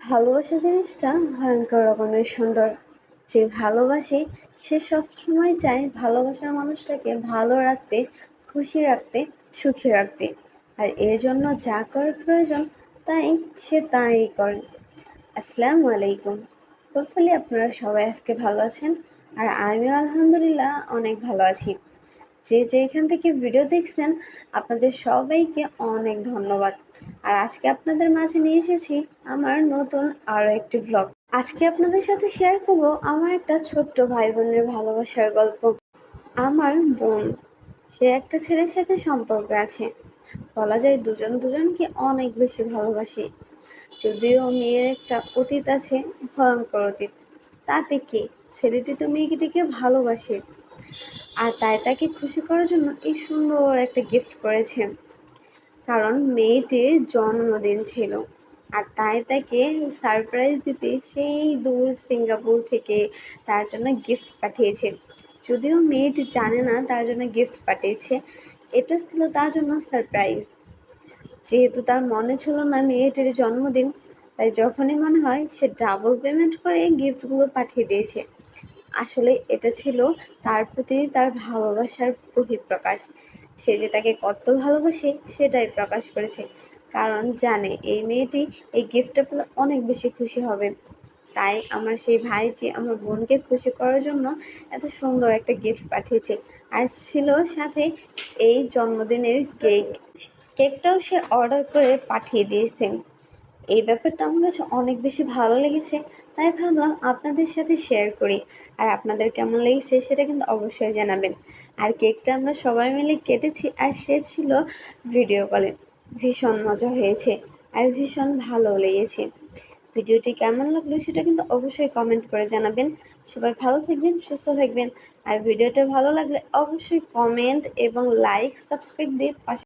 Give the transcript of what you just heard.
ভালোবাসা জিনিসটা ভয়ঙ্কর রকমের সুন্দর। যে ভালোবাসে সে সবসময় চায় ভালোবাসার মানুষটাকে ভালো রাখতে, খুশি রাখতে, সুখী রাখতে। আর এর জন্য যা করার প্রয়োজন তাই সে তাই করে। আসসালামু আলাইকুম। হোপফুলি আপনারা সবাই আজকে ভালো আছেন, আর আমিও আলহামদুলিল্লাহ অনেক ভালো আছি। যে যেখান থেকে ভিডিও দেখছেন আপনাদের সবাইকে অনেক ধন্যবাদ। আর আজকে আপনাদের মাঝে নিয়ে এসেছি আমার নতুন আরও একটি ভ্লগ। আজকে আপনাদের সাথে শেয়ার করব আমার একটা ছোট্ট ভাই বোনের ভালোবাসার গল্প। আমার বোন, সে একটা ছেলের সাথে সম্পর্ক আছে। বলা যায় দুজন দুজনকে অনেক বেশি ভালোবাসে। যদিও মেয়ের একটা অতীত আছে, ভয়ঙ্কর অতীত, তাতে কি, ছেলেটি তো মেয়েটিকে ভালোবাসে। আর তাই তাকে খুশি করার জন্য এই সুন্দর একটা গিফট করেছে। কারণ মেয়েটির জন্মদিন ছিল, আর তাই তাকে সারপ্রাইজ দিতে সেই দূর সিঙ্গাপুর থেকে তার জন্য গিফট পাঠিয়েছে। যদিও মেয়েটি জানে না তার জন্য গিফট পাঠিয়েছে, এটা ছিল তার জন্য সারপ্রাইজ। যেহেতু তার মনে ছিল না মেয়েটির জন্মদিন, তাই যখনই মনে হয় সে ডাবল পেমেন্ট করে গিফটগুলো পাঠিয়ে দিয়েছে। আসলে এটা ছিল তার প্রতি তার ভালোবাসার বহিঃপ্রকাশ। সে যে তাকে কত ভালোবাসে সেটাই প্রকাশ করেছে, কারণ জানে এই মেয়েটি এই গিফটটা পেলে অনেক বেশি খুশি হবে। তাই আমার সেই ভাইটি আমার বোনকে খুশি করার জন্য এত সুন্দর একটা গিফট পাঠিয়েছে। আর ছিল সাথে এই জন্মদিনের কেকটাও সে অর্ডার করে পাঠিয়ে দিয়েছে। এই ব্যাপারটা আমার কাছে অনেক বেশি ভালো লেগেছে, তাই ভাবলাম আপনাদের সাথে শেয়ার করি। আর আপনাদের কেমন লেগেছে সেটা কিন্তু অবশ্যই জানাবেন। আর কেকটা আমরা সবাই মিলে কেটেছি, আর সে ছিল ভিডিও কলে। ভীষণ মজা হয়েছে আর ভীষণ ভালো লেগেছে। ভিডিওটি কেমন লাগলো সেটা কিন্তু অবশ্যই কমেন্ট করে জানাবেন। সবাই ভালো থাকবেন, সুস্থ থাকবেন। আর ভিডিওটা ভালো লাগলে অবশ্যই কমেন্ট এবং লাইক, সাবস্ক্রাইব দিয়ে পাশে